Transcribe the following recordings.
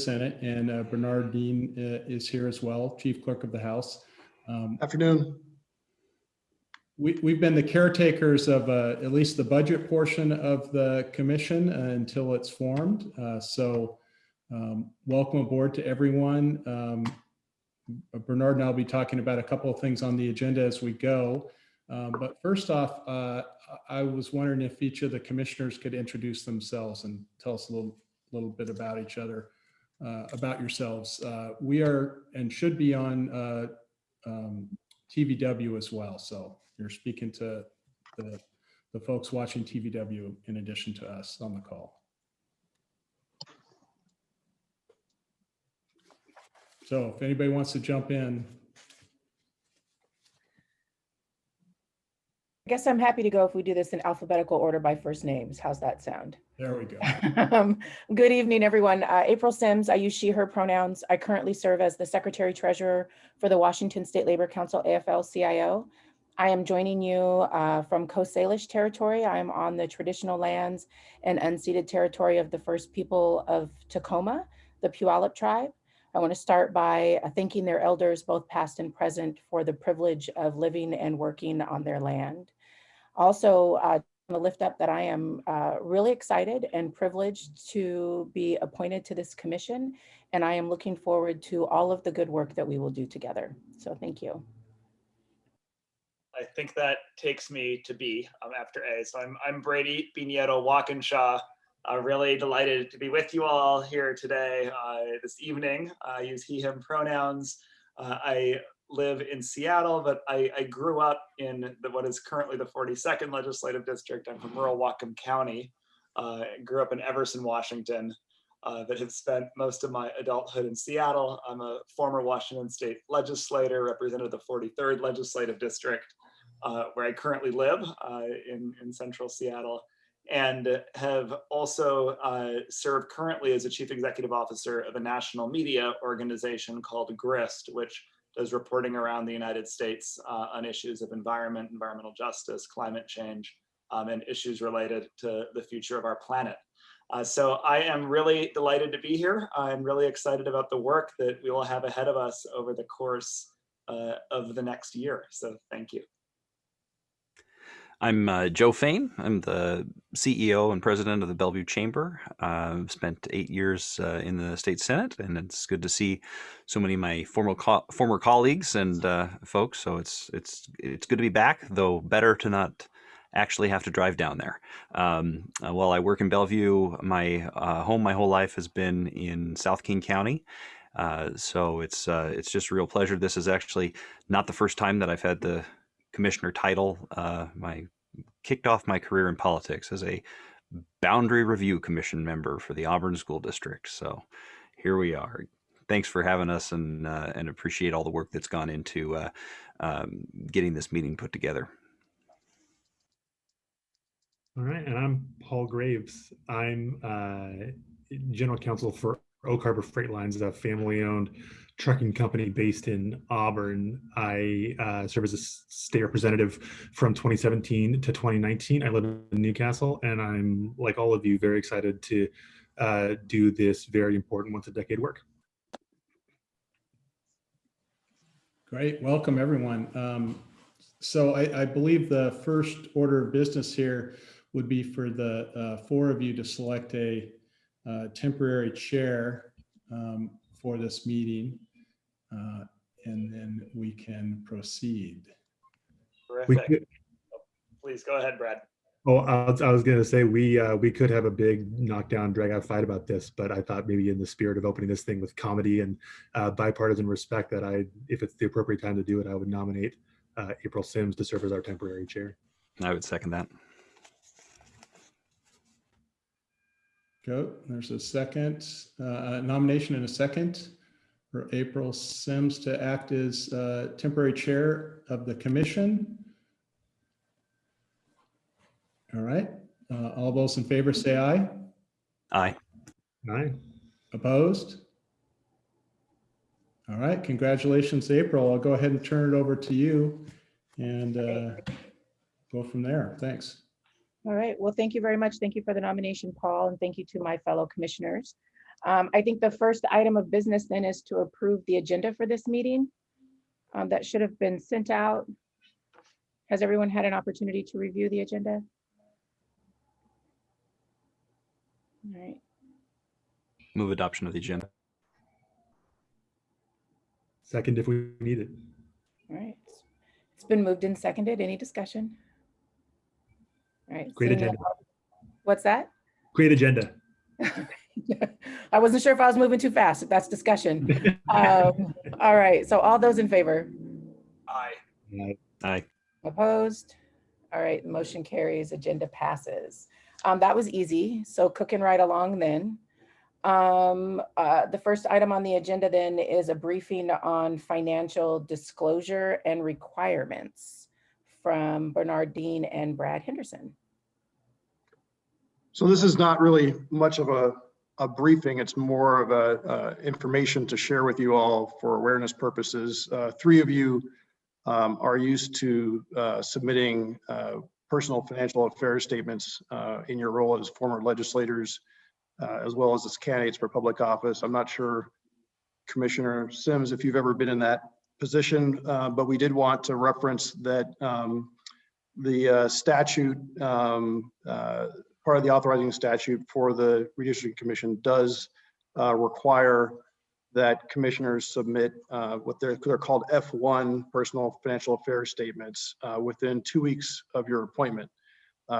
Senate, and Bernard Dean is here as well, Chief Clerk of the House. Afternoon. We've been the caretakers of at least the budget portion of the commission until it's formed. So welcome aboard to everyone. Bernard and I will be talking about a couple of things on the agenda as we go. But first off, I was wondering if each of the commissioners could introduce themselves and tell us a little bit about each other, about yourselves. We are and should be on TVW as well. So you're speaking to the folks watching TVW in addition to us on the call. So if anybody wants to jump in. I guess I'm happy to go if we do this in alphabetical order by first names. How's that sound? There we go. Good evening, everyone. April Sims. I use she, her pronouns. I currently serve as the Secretary Treasurer for the Washington State Labor Council, AFL-CIO. I am joining you from Coast Salish territory. I am on the traditional lands and unceded territory of the First People of Tacoma, the Puyallup tribe. I want to start by thanking their elders, both past and present, for the privilege of living and working on their land. Also, I want to lift up that I am really excited and privileged to be appointed to this commission, and I am looking forward to all of the good work that we will do together. So thank you. I think that takes me to B after A. So I'm Brady Pinedo Walkinshaw. Really delighted to be with you all here today, this evening. I use he, him pronouns. I live in Seattle, but I grew up in what is currently the 42nd Legislative District. I'm from rural Whatcom County. Grew up in Everson, Washington, but have spent most of my adulthood in Seattle. I'm a former Washington State legislator, represented the 43rd Legislative District, where I currently live in central Seattle, and have also served currently as a chief executive officer of a national media organization called GRIST, which does reporting around the United States on issues of environment, environmental justice, climate change, and issues related to the future of our planet. So I am really delighted to be here. I'm really excited about the work that we will have ahead of us over the course of the next year. So thank you. I'm Joe Fain. I'm the CEO and president of the Bellevue Chamber. I've spent 8 years in the state Senate, and it's good to see so many of my former colleagues and folks. So it's good to be back, though better to not actually have to drive down there. While I work in Bellevue, my home my whole life has been in South King County. So it's just a real pleasure. This is actually not the first time that I've had the commissioner title. I kicked off my career in politics as a Boundary Review Commission member for the Auburn School District. So here we are. Thanks for having us, and appreciate all the work that's gone into getting this meeting put together. All right, and I'm Paul Graves. I'm general counsel for Oak Harbor Freight Lines, a family-owned trucking company based in Auburn. I serve as a state representative from 2017 to 2019. I live in Newcastle, and I'm, like all of you, very excited to do this very important once-a-decade work. Great, welcome everyone. So I believe the first order of business here would be for the four of you to select a temporary chair for this meeting, and then we can proceed. Terrific. Please go ahead, Brad. Oh, I was going to say we could have a big knockdown, drag-out fight about this, but I thought maybe in the spirit of opening this thing with comedy and bipartisan respect, that if it's the appropriate time to do it, I would nominate April Sims to serve as our temporary chair. I would second that. Go. There's a second nomination and a second for April Sims to act as temporary chair of the commission. All right. All those in favor say aye. Aye. Aye. Opposed? All right. Congratulations, April. I'll go ahead and turn it over to you and go from there. Thanks. All right. Well, thank you very much. Thank you for the nomination, Paul, and thank you to my fellow commissioners. I think the first item of business then is to approve the agenda for this meeting. That should have been sent out. Has everyone had an opportunity to review the agenda? All right. Move adoption of the agenda. Second if we need it. All right. It's been moved and seconded. Any discussion? All right. Great seeing agenda. none. What's that? Great agenda. I wasn't sure if I was moving too fast, if that's discussion. All right. So all those in favor? Aye. Aye. Opposed? All right, the motion carries, agenda passes. That was easy, so cooking right along then. The first item on the agenda then is a briefing on financial disclosure and requirements from Bernard Dean and Brad Henderson. So this is not really much of a briefing. It's more of a information to share with you all for awareness purposes. Three of you are used to submitting personal financial affairs statements in your role as former legislators, as well as candidates for public office. I'm not sure, Commissioner Sims, if you've ever been in that position, but we did want to reference that the statute, part of the authorizing statute for the Redistricting Commission does require that commissioners submit what they're called F1 personal financial affairs statements within 2 weeks of your appointment,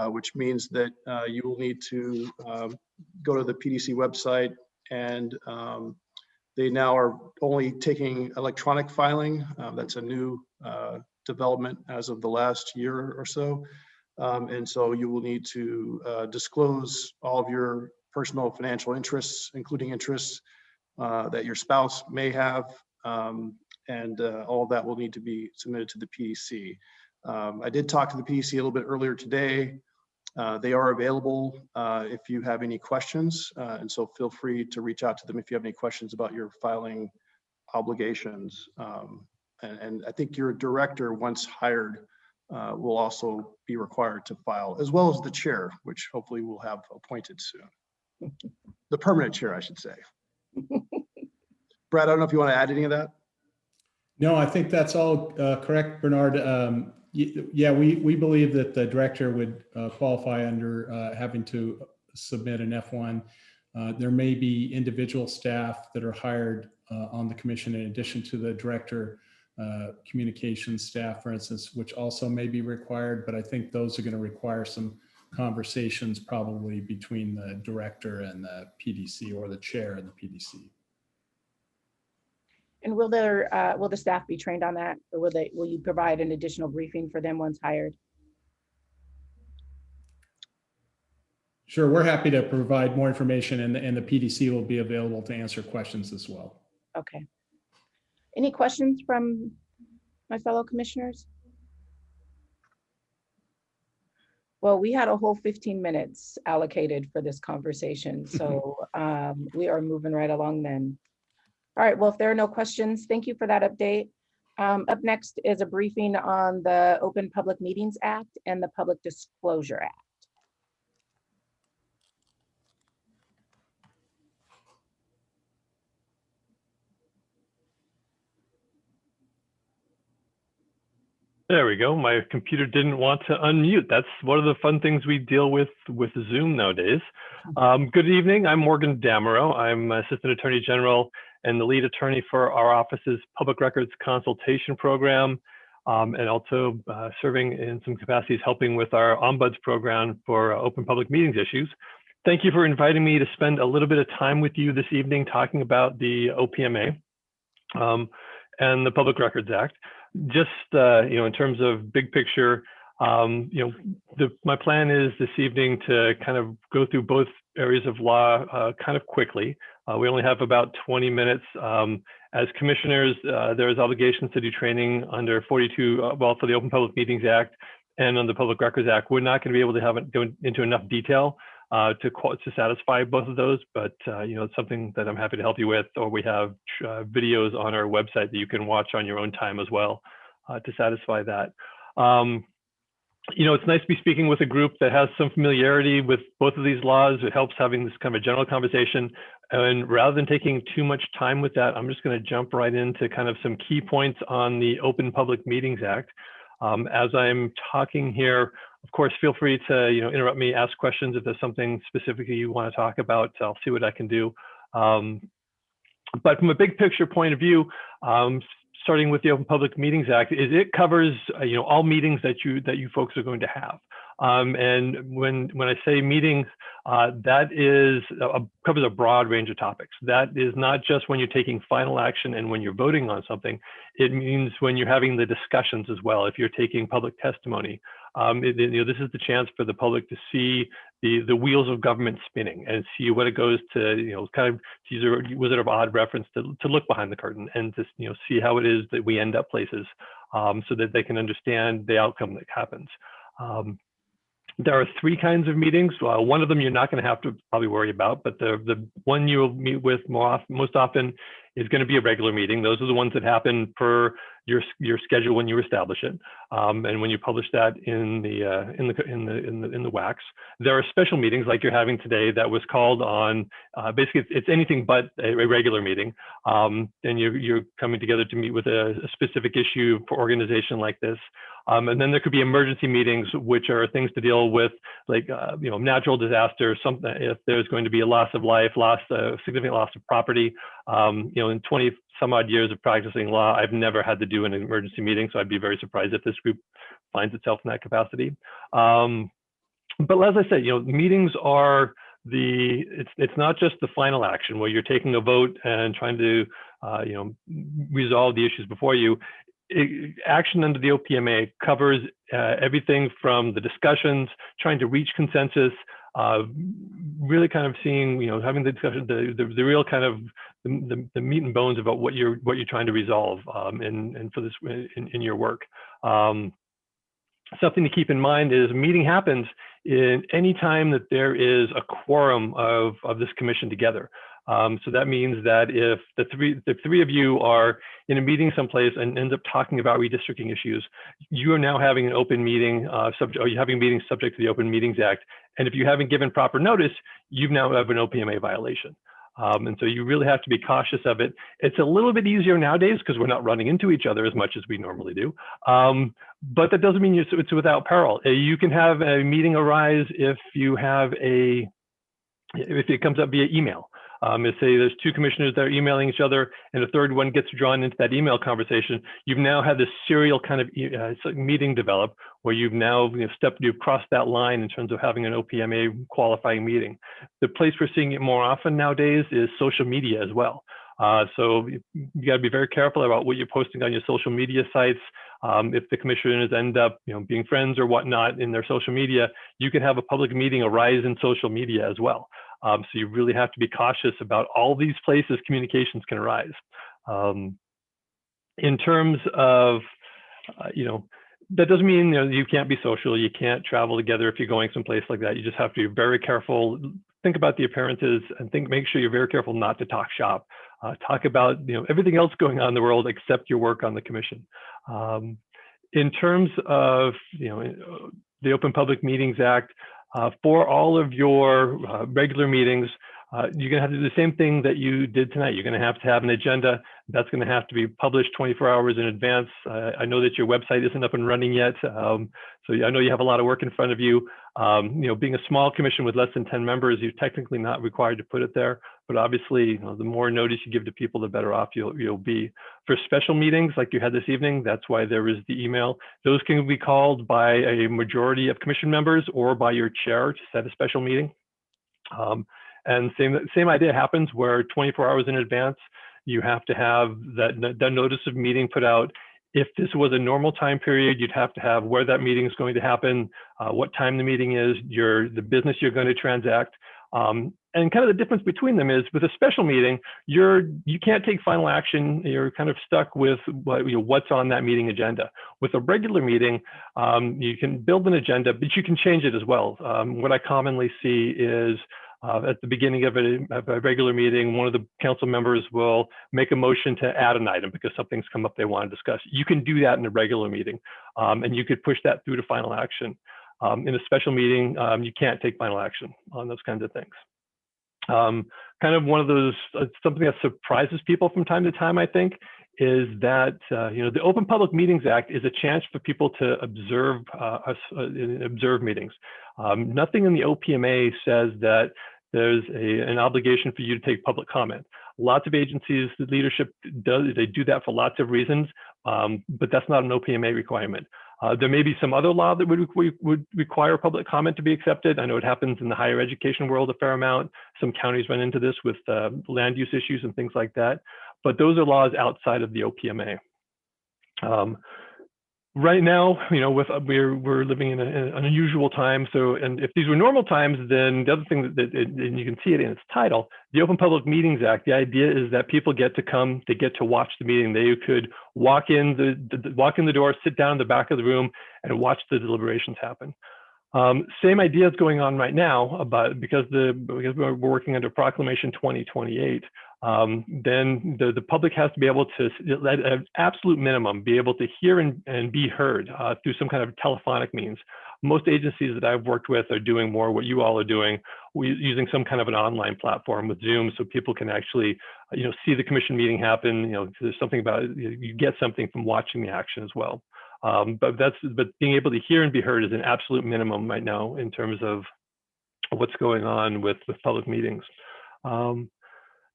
which means that you will need to go to the PDC website, and they now are only taking electronic filing. That's a new development as of the last year or so. And so you will need to disclose all of your personal financial interests, including interests that your spouse may have, and all of that will need to be submitted to the PDC. I did talk to the PDC a little bit earlier today. They are available if you have any questions, and so feel free to reach out to them if you have any questions about your filing obligations. And I think your director, once hired, will also be required to file, as well as the chair, which hopefully we'll have appointed soon. The permanent chair, I should say. Brad, I don't know if you want to add any of that. No, I think that's all correct, Bernard. Yeah, we believe that the director would qualify under having to submit an F1. There may be individual staff that are hired on the commission in addition to the director, communications staff, for instance, which also may be required, but I think those are going to require some conversations probably between the director and the PDC, or the chair and the PDC. And will the staff be trained on that, or will you provide an additional briefing for them once hired? Sure, we're happy to provide more information, and the PDC will be available to answer questions as well. Okay. Any questions from my fellow commissioners? Well, we had a whole 15 minutes allocated for this conversation, so we are moving right along then. All right, well, if there are no questions, thank you for that update. Up next is a briefing on the Open Public Meetings Act and the Public Disclosure Act. There we go. My computer didn't want to unmute. That's one of the fun things we deal with Zoom nowadays. Good evening. I'm Morgan Damero. I'm Assistant Attorney General and the lead attorney for our office's Public Records Consultation Program, and also serving in some capacities helping with our Ombuds program for open public meetings issues. Thank you for inviting me to spend a little bit of time with you this evening talking about the OPMA and the Public Records Act. Just in terms of big picture, my plan is this evening to kind of go through both areas of law kind of quickly. We only have about 20 minutes. As commissioners, there is obligations to do training under 42, well, for the Open Public Meetings Act and on the Public Records Act. We're not going to be able to go into enough detail to satisfy both of those, but it's something that I'm happy to help you with, or we have videos on our website that you can watch on your own time as well to satisfy that. It's nice to be speaking with a group that has some familiarity with both of these laws. It helps having this kind of a general conversation. And rather than taking too much time with that, I'm just going to jump right into kind of some key points on the Open Public Meetings Act. As I'm talking here, of course, feel free to interrupt me, ask questions if there's something specifically you want to talk about. I'll see what I can do. But from a big picture point of view, starting with the Open Public Meetings Act, it covers all meetings that you folks are going to have. And when I say meetings, that covers a broad range of topics. That is not just when you're taking final action and when you're voting on something. It means when you're having the discussions as well. If you're taking public testimony, this is the chance for the public to see the wheels of government spinning and see what it goes to, kind of to use a Wizard of Oz reference to look behind the curtain and to see how it is that we end up places, so that they can understand the outcome that happens. There are three kinds of meetings. One of them you're not going to have to probably worry about, but the one you'll meet with most often is going to be a regular meeting. Those are the ones that happen per your schedule when you establish it, and when you publish that in the WACs. There are special meetings like you're having today that was called on. Basically, it's anything but a regular meeting, and you're coming together to meet with a specific issue for organization like this. And then there could be emergency meetings, which are things to deal with, like natural disaster, something if there's going to be a loss of life, significant loss of property. In 20 some odd years of practicing law, I've never had to do an emergency meeting, so I'd be very surprised if this group finds itself in that capacity. But as I said, meetings are it's not just the final action where you're taking a vote and trying to resolve the issues before you. Action under the OPMA covers everything from the discussions, trying to reach consensus, really kind of seeing, having the discussion, the real kind of the meat and bones about what you're trying to resolve, and for this in your work. Something to keep in mind is a meeting happens in any time that there is a quorum of this commission together. So that means that if the three of you are in a meeting someplace and ends up talking about redistricting issues, you are now having an open meeting, or you're having meetings subject to the Open Meetings Act. And if you haven't given proper notice, you now have an OPMA violation. And so you really have to be cautious of it. It's a little bit easier nowadays because we're not running into each other as much as we normally do. But that doesn't mean it's without peril. You can have a meeting arise if it comes up via email. Let's say there's two commissioners that are emailing each other and a third one gets drawn into that email conversation. You've now had this serial kind of meeting develop where you've now you've crossed that line in terms of having an OPMA qualifying meeting. The place we're seeing it more often nowadays is social media as well. So you got to be very careful about what you're posting on your social media sites. If the commissioners end up being friends or whatnot in their social media, you can have a public meeting arise in social media as well. So you really have to be cautious about all these places communications can arise. In terms of, that doesn't mean you can't be social, you can't travel together if you're going someplace like that. You just have to be very careful, think about the appearances, and make sure you're very careful not to talk shop. Talk about everything else going on in the world except your work on the commission. In terms of the Open Public Meetings Act, for all of your regular meetings, you're going to have to do the same thing that you did tonight. You're going to have an agenda. That's going to have to be published 24 hours in advance. I know that your website isn't up and running yet, so I know you have a lot of work in front of you. Being a small commission with less than 10 members, you're technically not required to put it there. But obviously, the more notice you give to people, the better off you'll be. For special meetings like you had this evening, that's why there is the email. Those can be called by a majority of commission members or by your chair to set a special meeting. And same idea happens where 24 hours in advance, you have to have that notice of meeting put out. If this was a normal time period, you'd have to have where that meeting is going to happen, what time the meeting is, the business you're going to transact. And kind of the difference between them is with a special meeting, you can't take final action. You're kind of stuck with what's on that meeting agenda. With a regular meeting, you can build an agenda, but you can change it as well. What I commonly see is at the beginning of a regular meeting, one of the council members will make a motion to add an item because something's come up they want to discuss. You can do that in a regular meeting, and you could push that through to final action. In a special meeting, you can't take final action on those kinds of things. Kind of one of those, something that surprises people from time to time, I think, is that the Open Public Meetings Act is a chance for people to observe meetings. Nothing in the OPMA says that there's an obligation for you to take public comment. Lots of agencies, the leadership they do that for lots of reasons, but that's not an OPMA requirement. There may be some other law that would require public comment to be accepted. I know it happens in the higher education world a fair amount. Some counties run into this with land use issues and things like that. But those are laws outside of the OPMA. Right now, we're living in an unusual time. So, and if these were normal times, then the other thing and you can see it in its title, the Open Public Meetings Act. The idea is that people get to come, they get to watch the meeting. They could walk in the door, sit down in the back of the room, and watch the deliberations happen. Same idea is going on right now, but because we're working under Proclamation 2028. Then the public has to be able to, at an absolute minimum, be able to hear and be heard through some kind of telephonic means. Most agencies that I've worked with are doing more what you all are doing, using some kind of an online platform with Zoom, so people can actually, see the commission meeting happen. There's something about it, you get something from watching the action as well. But being able to hear and be heard is an absolute minimum right now in terms of what's going on with public meetings.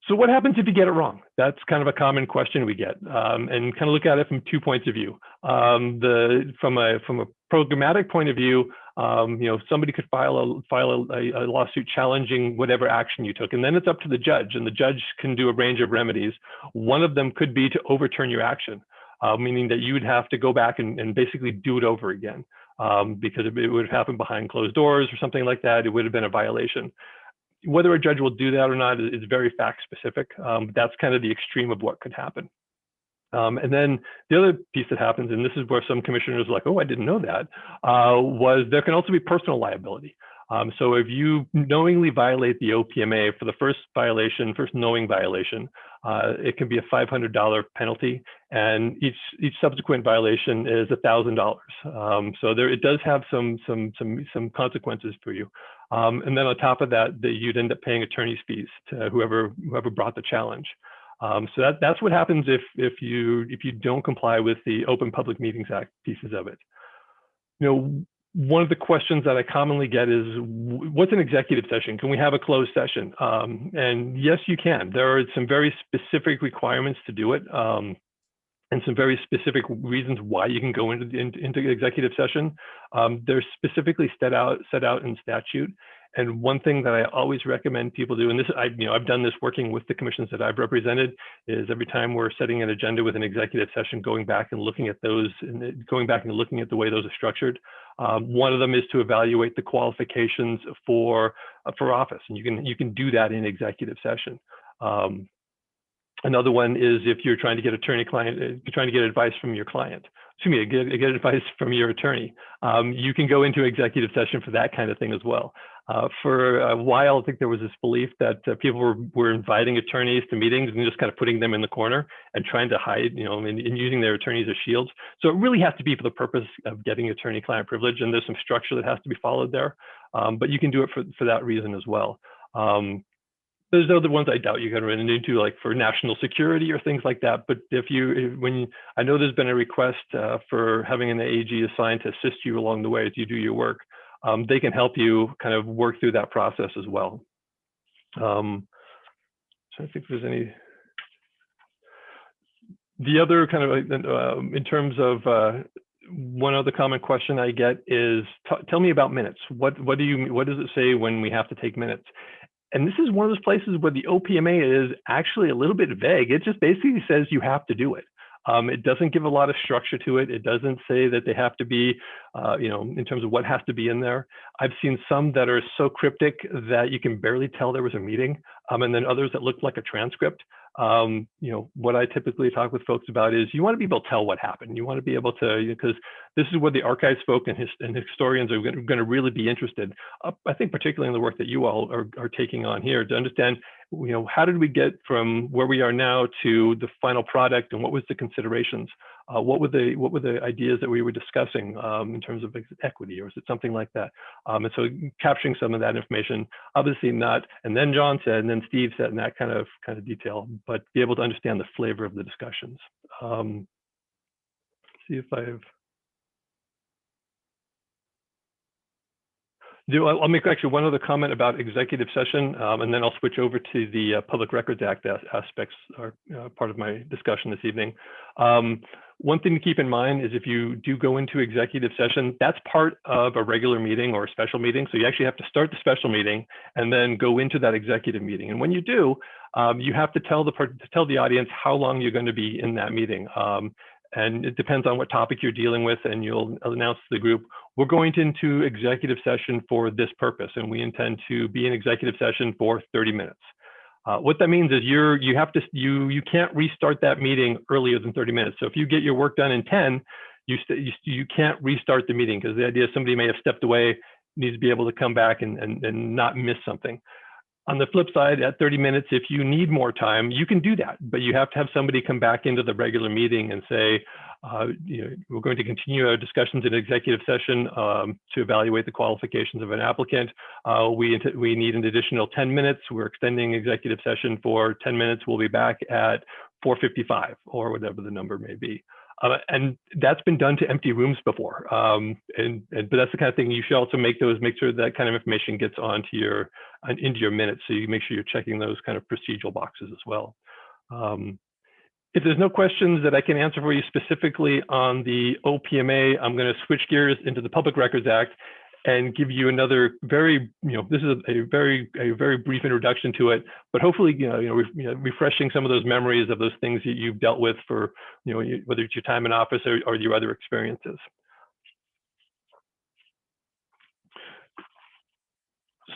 So what happens if you get it wrong? That's kind of a common question we get, and kind of look at it from 2 points of view. From a programmatic point of view, somebody could file a lawsuit challenging whatever action you took, and then it's up to the judge, and the judge can do a range of remedies. One of them could be to overturn your action, meaning that you would have to go back and basically do it over again, because it would have happened behind closed doors or something like that. It would have been a violation. Whether a judge will do that or not is very fact specific. That's kind of the extreme of what could happen. And then the other piece that happens, and this is where some commissioners are like, oh, I didn't know that, was there can also be personal liability. So if you knowingly violate the OPMA for the first knowing violation, it can be a $500 penalty, and each subsequent violation is $1,000. So it does have some consequences for you. And then on top of that, you'd end up paying attorney's fees to whoever brought the challenge. So that's what happens if you don't comply with the Open Public Meetings Act pieces of it. One of the questions that I commonly get is, what's an executive session? Can we have a closed session? And yes, you can. There are some very specific requirements to do it, and some very specific reasons why you can go into executive session. They're specifically set out in statute. And one thing that I always recommend people do, and this I've done this working with the commissions that I've represented, is every time we're setting an agenda with an executive session, going back and looking at those, and going back and looking at the way those are structured. One of them is to evaluate the qualifications for office, and you can do that in executive session. Another one is if you're trying to get advice from your client. Get advice from your attorney. You can go into executive session for that kind of thing as well. For a while, I think there was this belief that people were inviting attorneys to meetings and just kind of putting them in the corner and trying to hide, and using their attorneys as shields. So it really has to be for the purpose of getting attorney-client privilege, and there's some structure that has to be followed there. But you can do it for that reason as well. There's other ones I doubt you're going to run into, like for national security or things like that. But I know there's been a request for having an AG assigned to assist you along the way as you do your work. They can help you kind of work through that process as well. So I think there's any. The other kind of in terms of one other common question I get is, tell me about minutes. What does it say when we have to take minutes? And this is one of those places where the OPMA is actually a little bit vague. It just basically says you have to do it. It doesn't give a lot of structure to it. It doesn't say that they have to be, in terms of what has to be in there. I've seen some that are so cryptic that you can barely tell there was a meeting, and then others that look like a transcript. What I typically talk with folks about is you want to be able to tell what happened. You want to be able to, because this is where the archives folk and historians are going to really be interested. I think particularly in the work that you all are taking on here to understand, how did we get from where we are now to the final product, and what was the considerations? What were the ideas that we were discussing in terms of equity, or is it something like that? And so capturing some of that information, obviously not, and then John said, and then Steve said, in that kind of detail, but be able to understand the flavor of the discussions. See if I'll make actually one other comment about executive session, and then I'll switch over to the Public Records Act aspects, are part of my discussion this evening. One thing to keep in mind is if you do go into executive session, that's part of a regular meeting or a special meeting. So you actually have to start the special meeting and then go into that executive meeting. And when you do, you have to tell the audience how long you're going to be in that meeting. And it depends on what topic you're dealing with, and you'll announce to the group, we're going into executive session for this purpose, and we intend to be in executive session for 30 minutes. What that means is you can't restart that meeting earlier than 30 minutes. So if you get your work done in 10, you can't restart the meeting, because the idea is somebody may have stepped away, needs to be able to come back and not miss something. On the flip side, at 30 minutes, if you need more time, you can do that, but you have to have somebody come back into the regular meeting and say, we're going to continue our discussions in executive session to evaluate the qualifications of an applicant. We need an additional 10 minutes. We're extending executive session for 10 minutes. We'll be back at 4:55 or whatever the number may be. And that's been done to empty rooms before. But that's the kind of thing you should also make sure that kind of information gets into your minutes. So you make sure you're checking those kind of procedural boxes as well. If there's no questions that I can answer for you specifically on the OPMA, I'm going to switch gears into the Public Records Act and give you another this is a very brief introduction to it, but hopefully, refreshing some of those memories of those things that you've dealt with for, whether it's your time in office or your other experiences.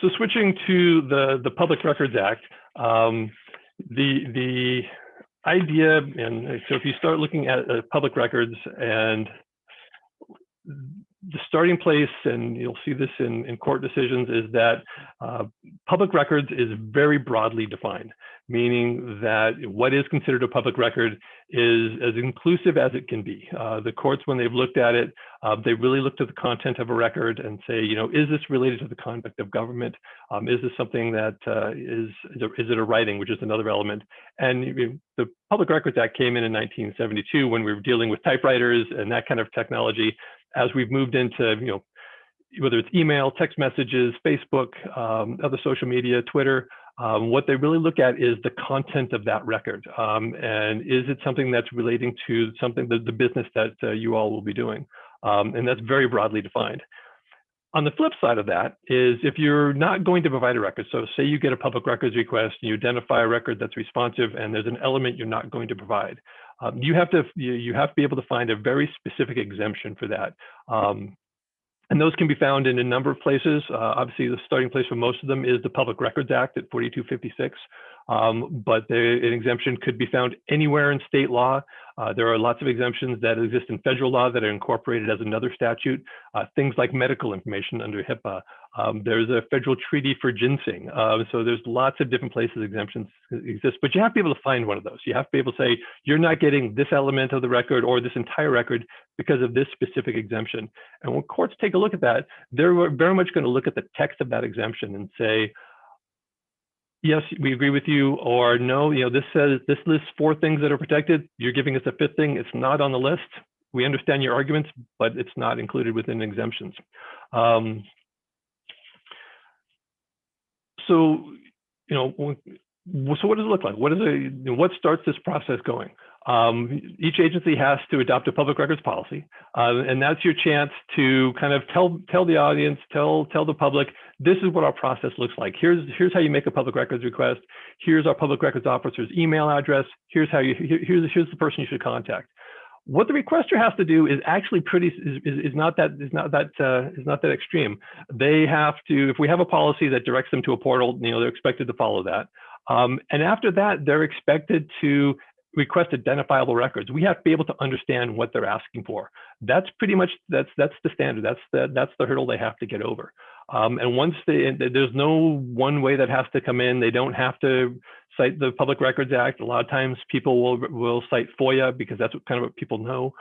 So switching to the Public Records Act, the idea, and so if you start looking at public records, and the starting place, and you'll see this in court decisions, is that public records is very broadly defined, meaning that what is considered a public record is as inclusive as it can be. The courts, when they've looked at it, they really looked at the content of a record and say, is this related to the conduct of government? Is this something that is it a writing, which is another element? And the Public Records Act came in 1972 when we were dealing with typewriters and that kind of technology. As we've moved into, whether it's email, text messages, Facebook, other social media, Twitter, what they really look at is the content of that record. And is it something that's relating to something, the business that you all will be doing? And that's very broadly defined. On the flip side of that is if you're not going to provide a record, so say you get a public records request and you identify a record that's responsive and there's an element you're not going to provide, you have to be able to find a very specific exemption for that. And those can be found in a number of places. Obviously, the starting place for most of them is the Public Records Act at 4256. But an exemption could be found anywhere in state law. There are lots of exemptions that exist in federal law that are incorporated as another statute. Things like medical information under HIPAA. There's a federal treaty for ginseng. So there's lots of different places exemptions exist, but you have to be able to find one of those. You have to be able to say, you're not getting this element of the record or this entire record because of this specific exemption. And when courts take a look at that, they're very much going to look at the text of that exemption and say, yes, we agree with you, or no, this says, this lists 4 things that are protected. You're giving us a 5th thing. It's not on the list. We understand your arguments, but it's not included within exemptions. So what does it look like? What starts this process going? Each agency has to adopt a public records policy, and that's your chance to kind of tell the audience, tell the public, this is what our process looks like. Here's how you make a public records request. Here's our public records officer's email address. Here's the person you should contact. What the requester has to do is actually is not that extreme. They have to, if we have a policy that directs them to a portal, they're expected to follow that. And after that, they're expected to request identifiable records, we have to be able to understand what they're asking for. That's pretty much, that's the standard. That's the hurdle they have to get over. And once there's no one way that has to come in. They don't have to cite the Public Records Act. A lot of times people will cite FOIA because that's what people know.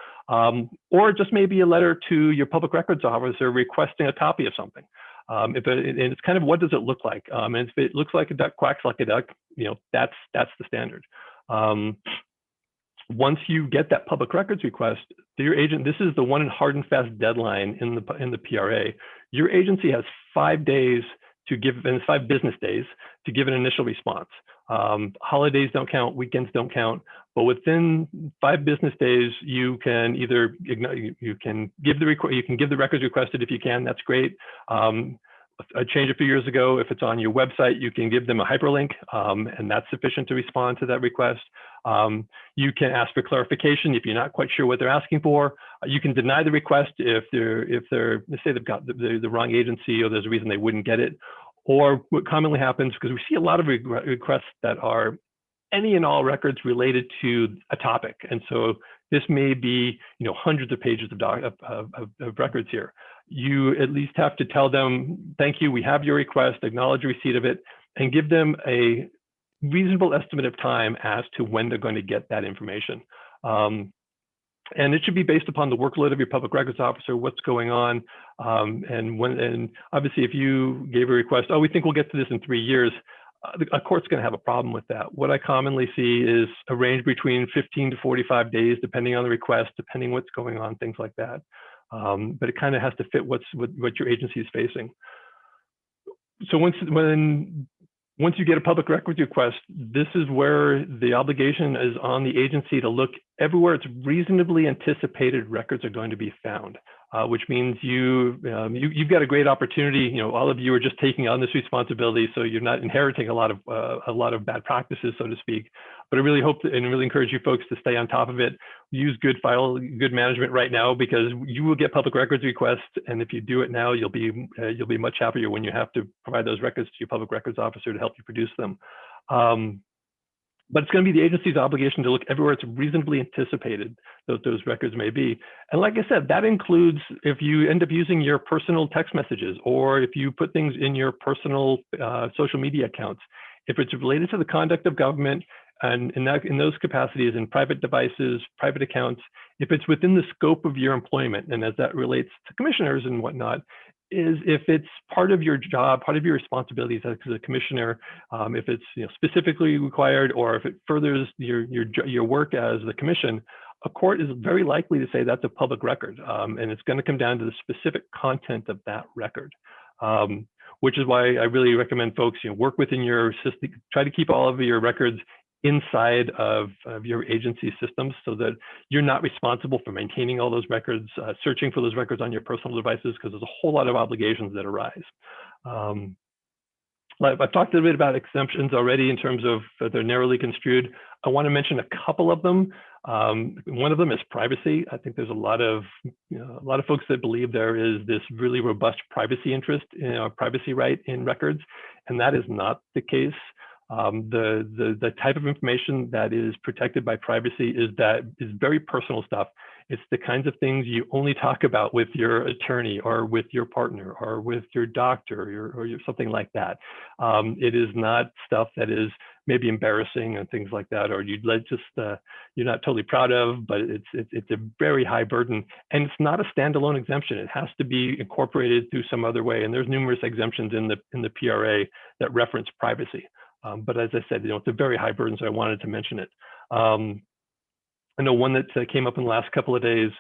Or just maybe a letter to your public records officer requesting a copy of something. And it's kind of, what does it look like? And if it looks like a duck, quacks like a duck, that's the standard. Once you get that public records request, your agent, this is the one hard and fast deadline in the PRA. Your agency has 5 days to give, and it's 5 business days to give an initial response. Holidays don't count, weekends don't count, but within 5 business days, you can either you can give the records requested if you can. That's great. A change a few years ago, if it's on your website, you can give them a hyperlink, and that's sufficient to respond to that request. You can ask for clarification if you're not quite sure what they're asking for. You can deny the request if they're say they've got the wrong agency, or there's a reason they wouldn't get it. Or what commonly happens, because we see a lot of requests that are any and all records related to a topic, and so this may be hundreds of pages of records here. You at least have to tell them, thank you, we have your request, acknowledge receipt of it, and give them a reasonable estimate of time as to when they're going to get that information. And it should be based upon the workload of your public records officer, what's going on, and obviously if you gave a request, oh, we think we'll get to this in 3 years, a court's going to have a problem with that. What I commonly see is a range between 15 to 45 days, depending on the request, depending what's going on, things like that. But it kind of has to fit what your agency is facing. So once you get a public records request, this is where the obligation is on the agency to look everywhere it's reasonably anticipated records are going to be found, which means you've got a great opportunity. All of you are just taking on this responsibility, so you're not inheriting a lot of bad practices, so to speak. But I really hope and really encourage you folks to stay on top of it. Use good management right now, because you will get public records requests, and if you do it now, you'll be much happier when you have to provide those records to your public records officer to help you produce them. But it's going to be the agency's obligation to look everywhere it's reasonably anticipated those records may be. And like I said, that includes if you end up using your personal text messages, or if you put things in your personal social media accounts. If it's related to the conduct of government, and in those capacities, in private devices, private accounts, if it's within the scope of your employment, and as that relates to commissioners and whatnot, is if it's part of your job, part of your responsibilities as a commissioner, if it's specifically required, or if it furthers your work as the commission, a court is very likely to say that's a public record, and it's going to come down to the specific content of that record. Which is why I really recommend folks work within your system, try to keep all of your records inside of your agency systems, so that you're not responsible for maintaining all those records, searching for those records on your personal devices, because there's a whole lot of obligations that arise. I've talked a little bit about exemptions already in terms of they're narrowly construed. I want to mention a couple of them. One of them is privacy. I think there's a lot of folks that believe there is this really robust privacy interest in our privacy right in records, and that is not the case. The type of information that is protected by privacy is very personal stuff. It's the kinds of things you only talk about with your attorney, or with your partner, or with your doctor, or something like that. It is not stuff that is maybe embarrassing and things like that, or you're not totally proud of, but it's a very high burden, and it's not a standalone exemption. It has to be incorporated through some other way, and there's numerous exemptions in the PRA that reference privacy. But as I said, it's a very high burden, so I wanted to mention it. I know one that came up in the last couple of days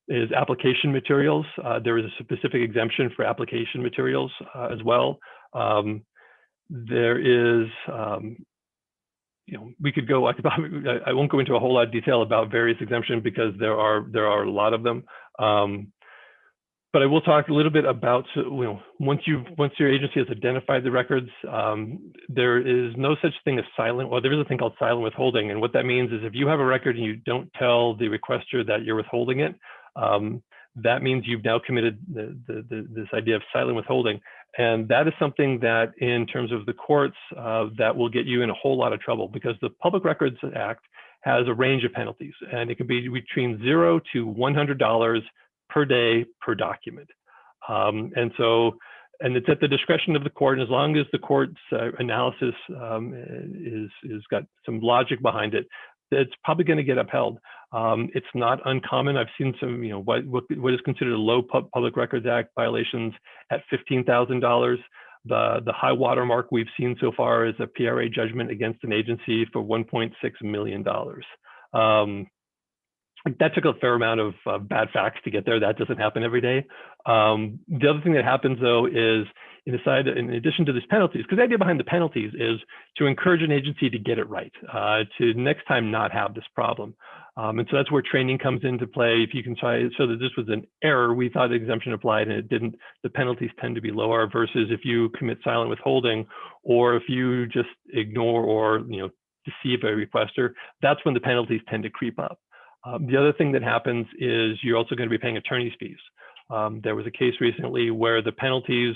is application materials. There is a specific exemption for application materials as well. There is, we could go. I won't go into a whole lot of detail about various exemptions, because there are a lot of them. But I will talk a little bit about, once your agency has identified the records, there is no such thing as silent. Well, there is a thing called silent withholding, and what that means is if you have a record and you don't tell the requester that you're withholding it, that means you've now committed this idea of silent withholding. And that is something that in terms of the courts, that will get you in a whole lot of trouble, because the Public Records Act has a range of penalties, and it can be between $0 to $100 per day per document. And it's at the discretion of the court, and as long as the court's analysis is got some logic behind it, it's probably going to get upheld. It's not uncommon. I've seen some, what is considered a low Public Records Act violations at $15,000. The high water mark we've seen so far is a PRA judgment against an agency for $1.6 million. That took a fair amount of bad facts to get there. That doesn't happen every day. The other thing that happens, though, is in addition to these penalties, because the idea behind the penalties is to encourage an agency to get it right, to next time not have this problem. And so that's where training comes into play. If you can try, so that this was an error, we thought the exemption applied and it didn't, the penalties tend to be lower versus if you commit silent withholding, or if you just ignore or deceive a requester, that's when the penalties tend to creep up. The other thing that happens is you're also going to be paying attorney's fees. There was a case recently where the penalties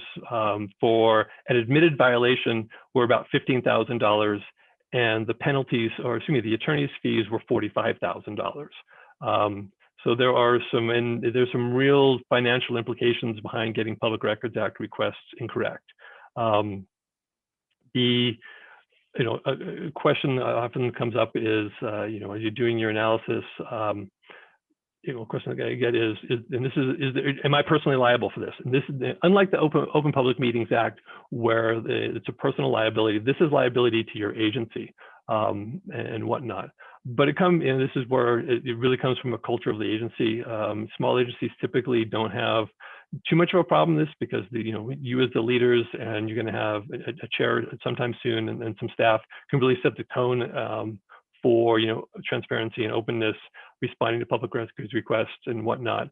for an admitted violation were about $15,000, and the penalties, or excuse me, the attorney's fees were $45,000. So there's some real financial implications behind getting Public Records Act requests incorrect. A question that often comes up is, as you're doing your analysis, a question that I get is am I personally liable for this? And this is unlike the Open Public Meetings Act, where it's a personal liability. This is liability to your agency and whatnot. But this is where it really comes from a culture of the agency. Small agencies typically don't have too much of a problem with this, because you as the leaders, and you're going to have a chair sometime soon, and some staff can really set the tone for transparency and openness, responding to public records requests and whatnot.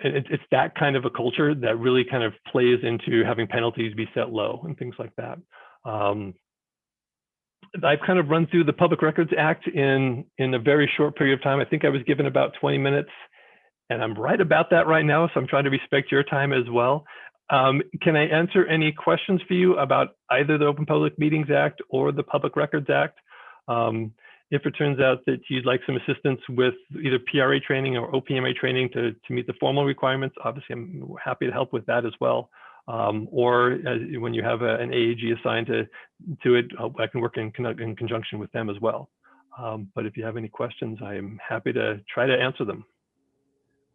It's that kind of a culture that really kind of plays into having penalties be set low and things like that. I've kind of run through the Public Records Act in a very short period of time. I think I was given about 20 minutes, and I'm right about that right now, so I'm trying to respect your time as well. Can I answer any questions for you about either the Open Public Meetings Act or the Public Records Act? If it turns out that you'd like some assistance with either PRA training or OPMA training to meet the formal requirements, obviously I'm happy to help with that as well. Or when you have an AAG assigned to it, I can work in conjunction with them as well. But if you have any questions, I am happy to try to answer them.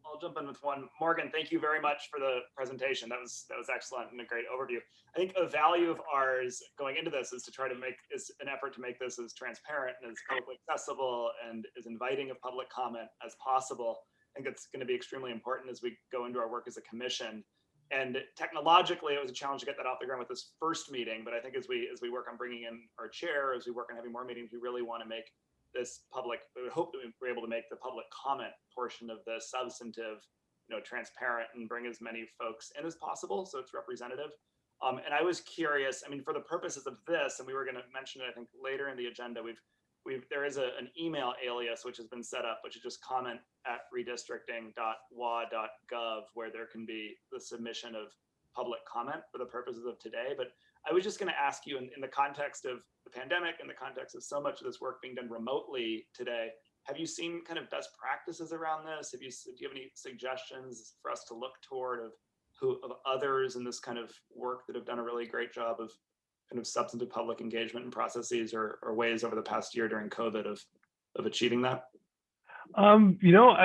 I'll jump in with one. Morgan, thank you very much for the presentation. That was excellent and a great overview. I think a value of ours going into this is to try to is an effort to make this as transparent and as publicly accessible and as inviting of public comment as possible. I think it's going to be extremely important as we go into our work as a commission. And technologically, it was a challenge to get that off the ground with this first meeting. But I think as we work on bringing in our chair, as we work on having more meetings, we really want to make this public. We hope that we're able to make the public comment portion of the substantive, transparent, and bring as many folks in as possible, so it's representative. And I was curious. I mean, for the purposes of this, and we were going to mention it, I think later in the agenda, there is an email alias which has been set up, which is just comment@redistricting.wa.gov, where there can be the submission of public comment for the purposes of today. But I was just going to ask you, in the context of the pandemic, in the context of so much of this work being done remotely today, have you seen kind of best practices around this? Do you have any suggestions for us to look toward of others in this kind of work that have done a really great job of kind of substantive public engagement and processes or ways over the past year during COVID of achieving that? It's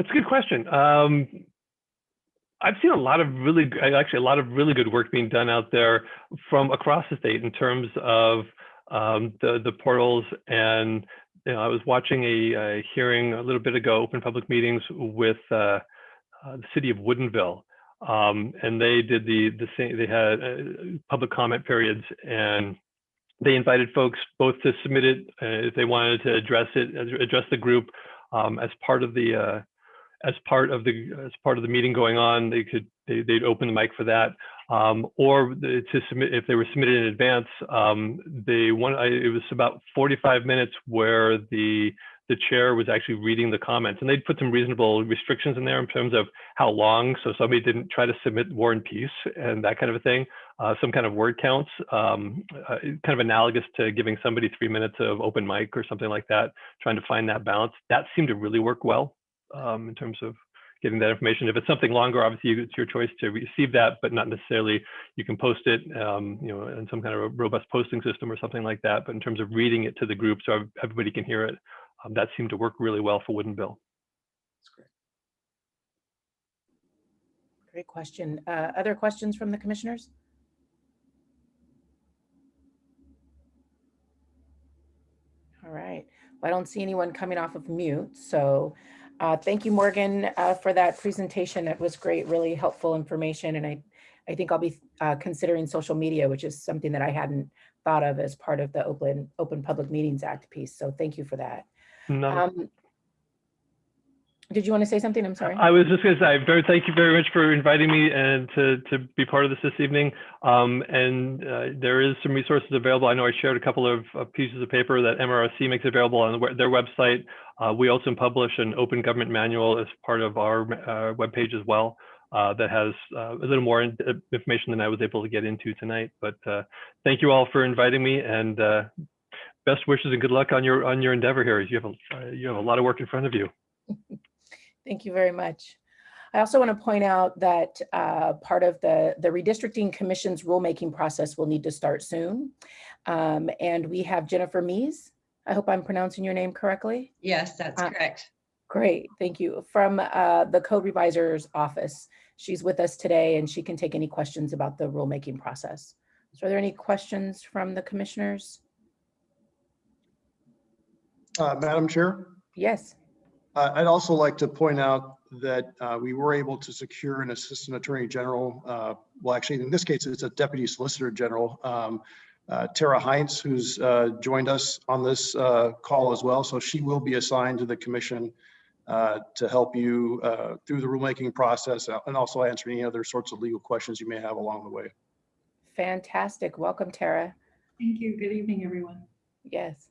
a good question. I've seen a lot of really good work being done out there from across the state in terms of the portals. And I was watching a hearing a little bit ago, Open Public Meetings, with the city of Woodinville, and they did the same. They had public comment periods, and they invited folks both to submit it if they wanted to address the group as part of the meeting going on. They'd open the mic for that, or to submit if they were submitted in advance. It was about 45 minutes where the the chair was actually reading the comments, and they'd put some reasonable restrictions in there in terms of how long, so somebody didn't try to submit War and Peace and that kind of a thing. Some kind of word counts, kind of analogous to giving somebody 3 minutes of open mic or something like that, trying to find that balance. That seemed to really work well in terms of getting that information. If it's something longer, obviously it's your choice to receive that, but not necessarily you can post it, in some kind of a robust posting system or something like that. But in terms of reading it to the group so everybody can hear it, that seemed to work really well for Wooden Bill. That's great. Great question. Other questions from the commissioners? All right. Well, I don't see anyone coming off of mute. So thank you, Morgan, for that presentation. That was great, really helpful information. And I think I'll be considering social media, which is something that I hadn't thought of as part of the Open Public Meetings Act piece. So thank you for that. Did you want to say something? I'm sorry. I was just going to say, thank you very much for inviting me and to be part of this evening. There is some resources available. I know I shared a couple of pieces of paper that MRSC makes available on their website. We also publish an open government manual as part of our webpage as well. That has a little more information than I was able to get into tonight. But thank you all for inviting me, and best wishes and good luck on your endeavor here. You have a lot of work in front of you. Thank you very much. I also want to point out that part of the Redistricting Commission's rulemaking process will need to start soon. And we have Jennifer Mees. I hope I'm pronouncing your name correctly. Yes, that's correct. Great, thank you. From the Code Revisor's office. She's with us today and she can take any questions about the rulemaking process. So are there any questions from the commissioners? Madam Chair? Yes. I'd also like to point out that we were able to secure an Assistant Attorney General. Well, actually, in this case, it's a Deputy Solicitor General, Tara Heinz, who's joined us on this call as well. So she will be assigned to the Commission to help you through the rulemaking process and also answer any other sorts of legal questions you may have along the way. Fantastic. Welcome, Tara. Thank you. Good evening, everyone. Yes.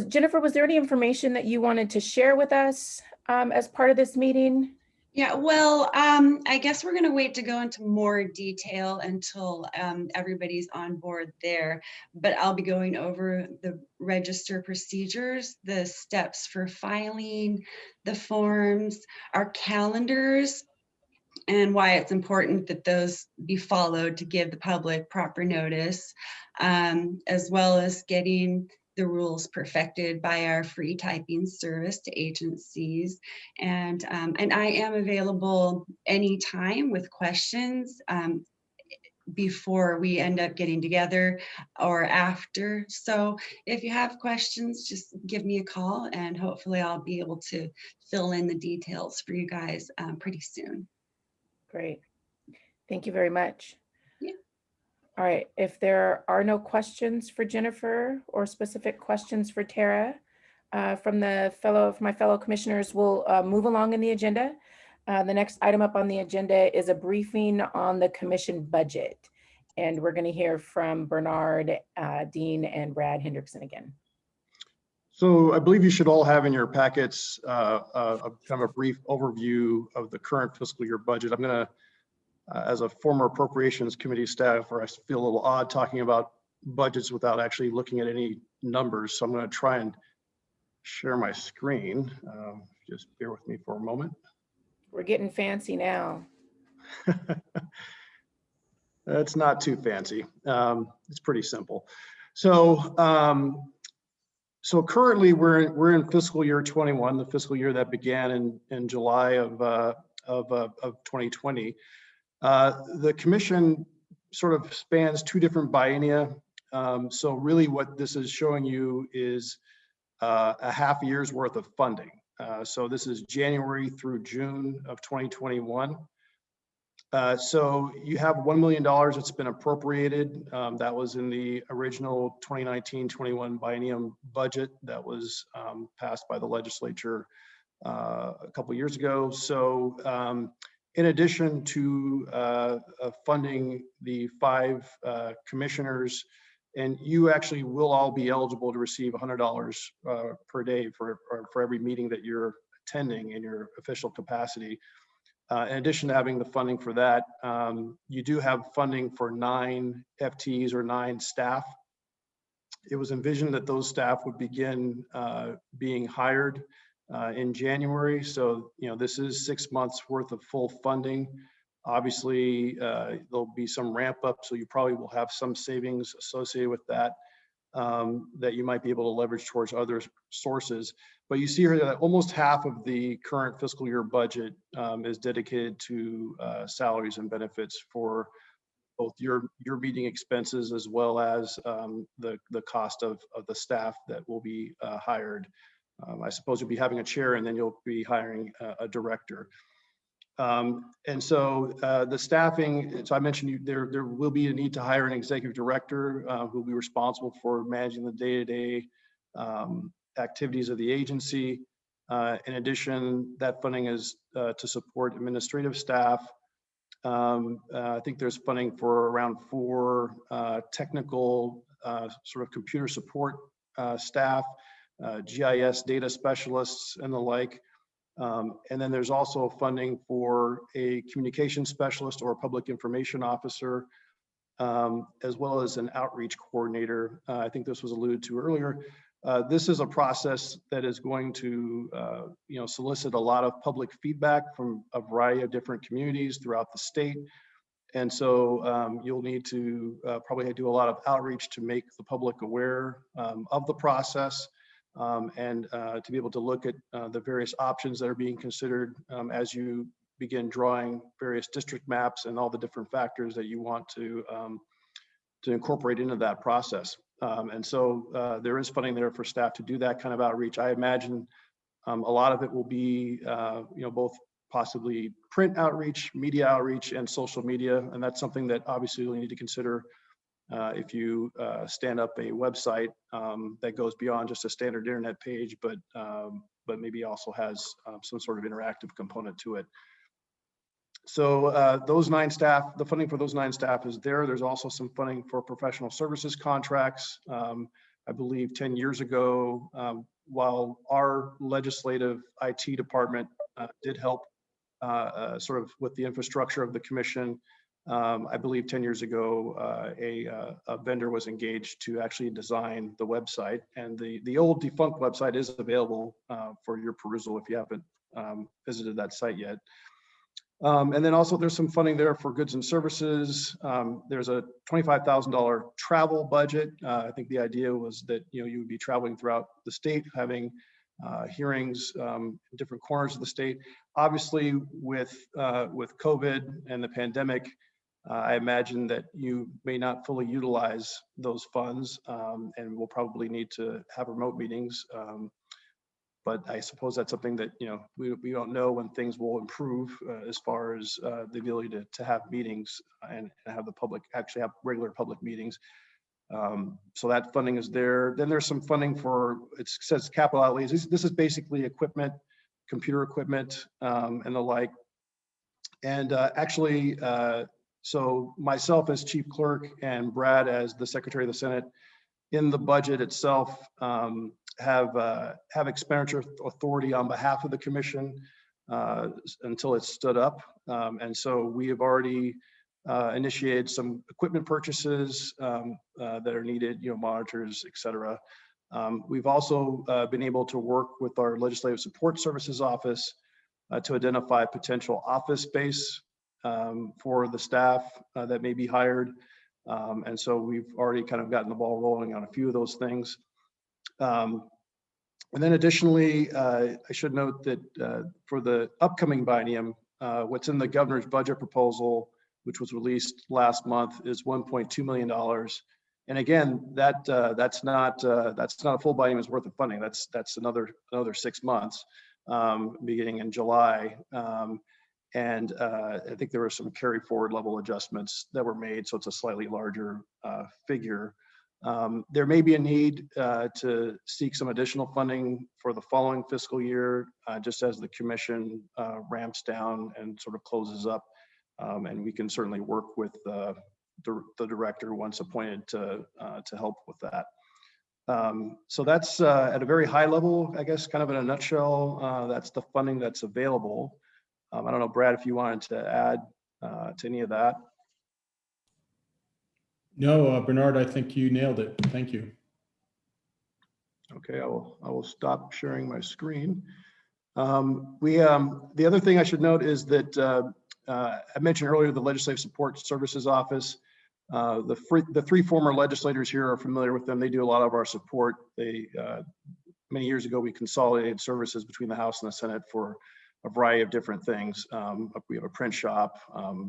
Jennifer, was there any information that you wanted to share with us as part of this meeting? Yeah, well, I guess we're going to wait to go into more detail until everybody's on board there. But I'll be going over the register procedures, the steps for filing, the forms, our calendars, and why it's important that those be followed to give the public proper notice, as well as getting the rules perfected by our free typing service to agencies. And I am available anytime with questions before we end up getting together or after. So if you have questions, just give me a call and hopefully I'll be able to fill in the details for you guys pretty soon. Great. Thank you very much. Yeah. All right, if there are no questions for Jennifer or specific questions for Tara from my fellow commissioners, we'll move along in the agenda. The next item up on the agenda is a briefing on the commission budget. And we're going to hear from Bernard, Dean, and Brad Hendrickson again. So I believe you should all have in your packets kind of a brief overview of the current fiscal year budget. I'm going to as a former appropriations committee staffer, I feel a little odd talking about budgets without actually looking at any numbers. So I'm going to try and share my screen. Just bear with me for a moment. We're getting fancy now. It's not too fancy. It's pretty simple. So, so currently we're in fiscal year 21, the fiscal year that began in July of 2020. The commission sort of spans two different biennia. So really what this is showing you is a half a year's worth of funding. So this is January through June of 2021. So you have $1 million that's been appropriated. That was in the original 2019-21 biennium budget that was passed by the legislature a couple of years ago. So in addition to funding the 5 commissioners And you actually will all be eligible to receive $100 per day for every meeting that you're attending in your official capacity. In addition to having the funding for that, you do have funding for 9 FTEs or 9 staff. It was envisioned that those staff would begin being hired in January. So, this is 6 months worth of full funding. Obviously, there'll be some ramp up, so you probably will have some savings associated with that that you might be able to leverage towards other sources. But you see here that almost half of the current fiscal year budget is dedicated to salaries and benefits for both your meeting expenses as well as the cost of the staff that will be hired. I suppose you'll be having a chair and then you'll be hiring a director. And so the staffing, so I mentioned there will be a need to hire an executive director who will be responsible for managing the day-to-day activities of the agency. In addition, that funding is to support administrative staff. I think there's funding for around 4 technical sort of computer support staff, GIS data specialists and the like. And then there's also funding for a communication specialist or a public information officer, as well as an outreach coordinator. I think this was alluded to earlier. This is a process that is going to solicit a lot of public feedback from a variety of different communities throughout the state. And so you'll need to probably do a lot of outreach to make the public aware of the process. And to be able to look at the various options that are being considered as you begin drawing various district maps and all the different factors that you want to incorporate into that process. And so there is funding there for staff to do that kind of outreach. I imagine a lot of it will be, both possibly print outreach, media outreach, and social media. And that's something that obviously you'll need to consider if you stand up a website that goes beyond just a standard internet page, but maybe also has some sort of interactive component to it. So those 9 staff, the funding for those 9 staff is there. There's also some funding for professional services contracts. I believe 10 years ago, while our legislative IT department did help sort of with the infrastructure of the commission, I believe 10 years ago, a vendor was engaged to actually design the website, and the old defunct website is available for your perusal if you haven't visited that site yet. And then also there's some funding there for goods and services. There's a $25,000 travel budget. I think the idea was that you would be traveling throughout the state, having hearings in different corners of the state. Obviously, with COVID and the pandemic, I imagine that you may not fully utilize those funds, and we'll probably need to have remote meetings. But I suppose that's something that we don't know when things will improve as far as the ability to have meetings and have the public actually have regular public meetings. So that funding is there. Then there's some funding for, it says capital outlays. This is basically equipment, computer equipment, and the like. And actually, so myself as chief clerk and Brad as the Secretary of the Senate, in the budget itself, have expenditure authority on behalf of the commission until it's stood up. And so we have already initiated some equipment purchases that are needed, monitors, et cetera. We've also been able to work with our Legislative Support Services Office to identify potential office space for the staff that may be hired. And so we've already kind of gotten the ball rolling on a few of those things. And then additionally, I should note that for the upcoming biennium, what's in the governor's budget proposal, which was released last month, is $1.2 million. And again, that's not a full biennium's worth of funding. That's another 6 months, beginning in July. And I think there were some carry forward level adjustments that were made, so it's a slightly larger figure. There may be a need to seek some additional funding for the following fiscal year, just as the commission ramps down and sort of closes up. And we can certainly work with the director once appointed to help with that. So that's at a very high level, I guess, kind of in a nutshell, that's the funding that's available. I don't know, Brad, if you wanted to add to any of that. No, Bernard, I think you nailed it. Thank you. Okay, I will stop sharing my screen. The other thing I should note is that I mentioned earlier the Legislative Support Services Office. The three former legislators here are familiar with them. They do a lot of our support. Many years ago, we consolidated services between the House and the Senate for a variety of different things. We have a print shop,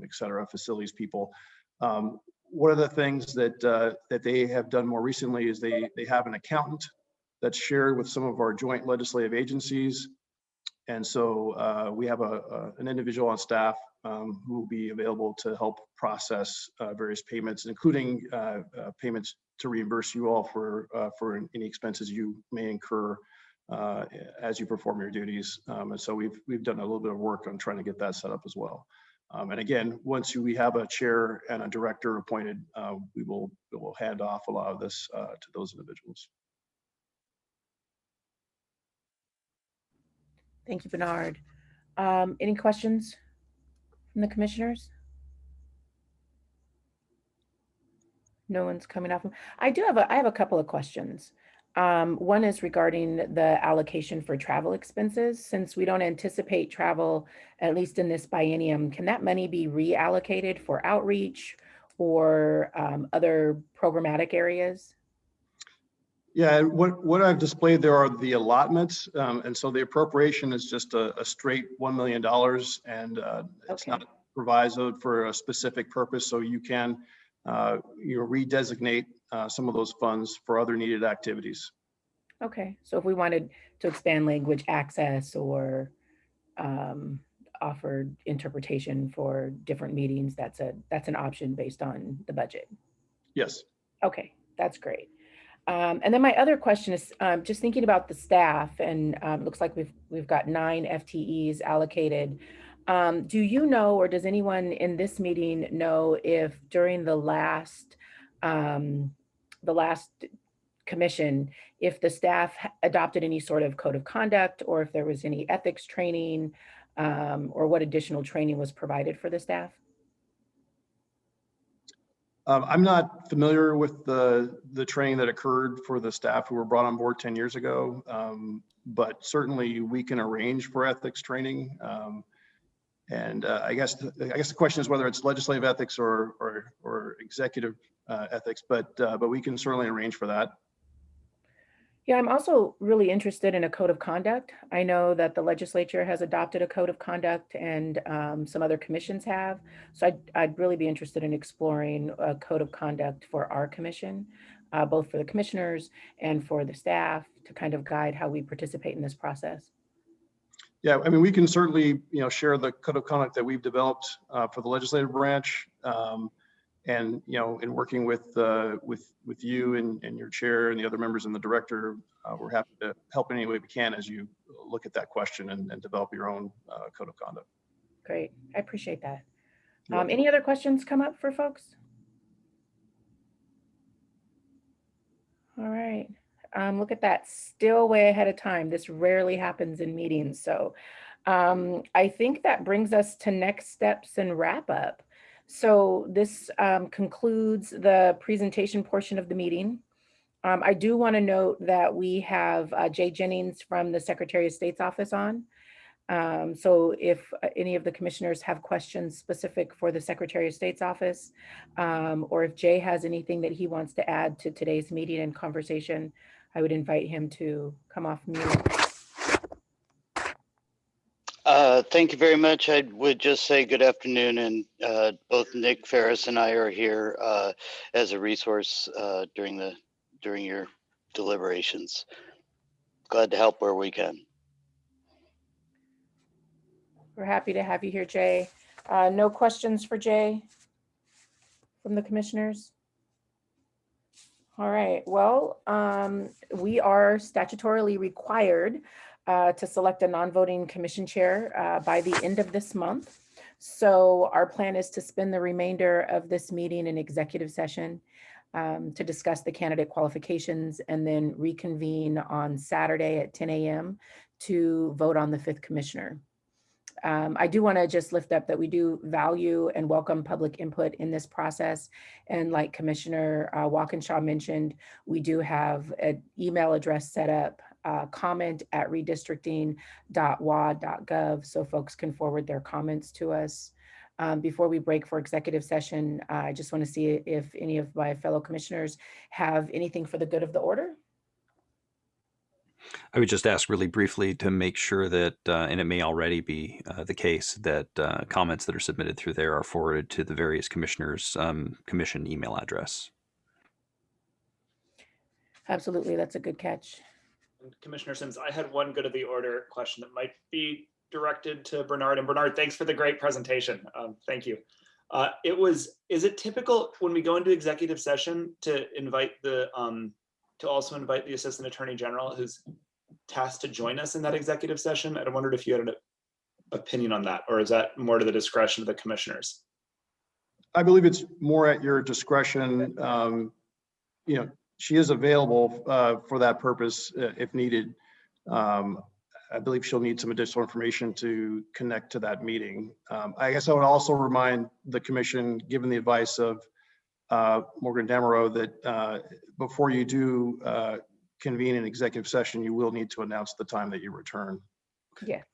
et cetera, facilities people. One of the things that they have done more recently is they have an accountant that's shared with some of our joint legislative agencies. And so we have an individual on staff who will be available to help process various payments, including payments to reimburse you all for any expenses you may incur as you perform your duties. And so we've done a little bit of work on trying to get that set up as well. And again, once we have a chair and a director appointed, we will hand off a lot of this to those individuals. Thank you, Bernard. Any questions from the commissioners? No one's coming off. I have a couple of questions. One is regarding the allocation for travel expenses. Since we don't anticipate travel, at least in this biennium, can that money be reallocated for outreach or other programmatic areas? Yeah, what I've displayed there are the allotments. And so the appropriation is just a straight $1 million, and it's Okay. not provisoed for a specific purpose. So you can redesignate some of those funds for other needed activities. Okay, so if we wanted to expand language access or offer interpretation for different meetings, that's an option based on the budget. Yes. Okay, that's great. And then my other question is just thinking about the staff, and looks like we've got 9 FTEs allocated. Do you know, or does anyone in this meeting know if during the last commission, if the staff adopted any sort of code of conduct, or if there was any ethics training, or what additional training was provided for the staff? I'm not familiar with the training that occurred for the staff who were brought on board 10 years ago, but certainly we can arrange for ethics training. And I guess the question is whether it's legislative ethics or executive ethics, but we can certainly arrange for that. Yeah, I'm also really interested in a code of conduct. I know that the legislature has adopted a code of conduct, and some other commissions have. So I'd really be interested in exploring a code of conduct for our commission, both for the commissioners and for the staff, to kind of guide how we participate in this process. Yeah, I mean, we can certainly share the code of conduct that we've developed for the legislative branch. And in working with you and your chair and the other members and the director, we're happy to help in any way we can as you look at that question and develop your own code of conduct. Great, I appreciate that. Any other questions come up for folks? All right, look at that, still way ahead of time. This rarely happens in meetings. So I think that brings us to next steps and wrap up. So this concludes the presentation portion of the meeting. I do want to note that we have Jay Jennings from the Secretary of State's office on. So if any of the commissioners have questions specific for the Secretary of State's office, or if Jay has anything that he wants to add to today's meeting and conversation, I would invite him to come off mute. Thank you very much. I would just say good afternoon, and both Nick Ferris and I are here as a resource during your deliberations. Glad to help where we can. We're happy to have you here, Jay. No questions for Jay from the commissioners? All right, well, we are statutorily required to select a non-voting commission chair by the end of this month. So our plan is to spend the remainder of this meeting in executive session to discuss the candidate qualifications and then reconvene on Saturday at 10 a.m. to vote on the 5th commissioner. I do want to just lift up that we do value and welcome public input in this process. And like Commissioner Walkinshaw mentioned, we do have an email address set up, comment@redistricting.wa.gov, so folks can forward their comments to us. Before we break for executive session, I just want to see if any of my fellow commissioners have anything for the good of the order. I would just ask really briefly to make sure that, and it may already be the case, that comments that are submitted through there are forwarded to the various commissioners' commission email address. Absolutely, that's a good catch. And Commissioner Sims, I had one good of the order question that might be directed to Bernard. And Bernard, thanks for the great presentation. Thank you. Is it typical when we go into executive session to invite the to also invite the Assistant Attorney General who's tasked to join us in that executive session? I wondered if you had an opinion on that, or is that more to the discretion of the commissioners? I believe it's more at your discretion. You know, she is available for that purpose if needed. I believe she'll need some additional information to connect to that meeting. I guess I would also remind the commission, given the advice of Morgan Damero, that before you do convene an executive session, you will need to announce the time that you return. Yes.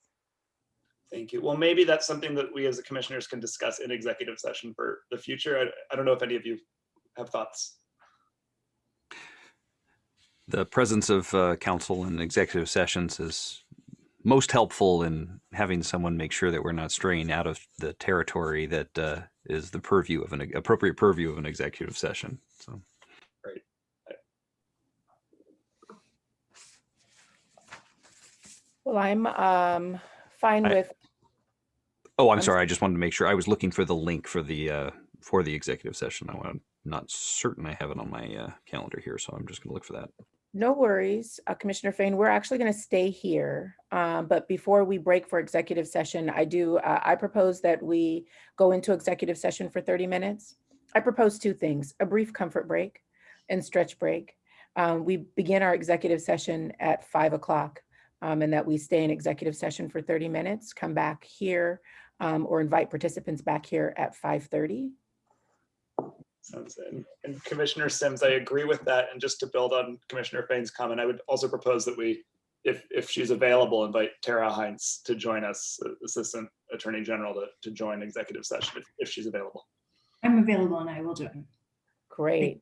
Thank you. Well, maybe that's something that we as the commissioners can discuss in executive session for the future. I don't know if any of you have thoughts. The presence of counsel in executive sessions is most helpful in having someone make sure that we're not straying out of the territory that is the purview of an appropriate purview of an executive session. So, Right. Well, I'm fine with. Oh, I'm sorry. I just wanted to make sure. I was looking for the link for the executive session. I'm not certain I have it on my calendar here, so I'm just going to look for that. No worries, Commissioner Fain. We're actually going to stay here, but before we break for executive session, I propose that we go into executive session for 30 minutes. I propose two things: a brief comfort break and stretch break. We begin our executive session at 5 o'clock, and that we stay in executive session for 30 minutes, come back here, or invite participants back here at 5:30. Sounds good. And Commissioner Sims, I agree with that. And just to build on Commissioner Fain's comment, I would also propose that we, if she's available, invite Tara Heinz to join us, Assistant Attorney General, to join executive session if she's available. I'm available and I will join. Great.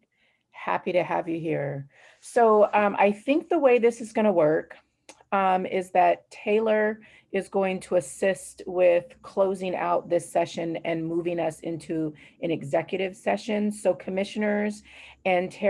Happy to have you here. So I think the way this is going to work is that Taylor is going to assist with closing out this session and moving us into an executive session. So commissioners and Tara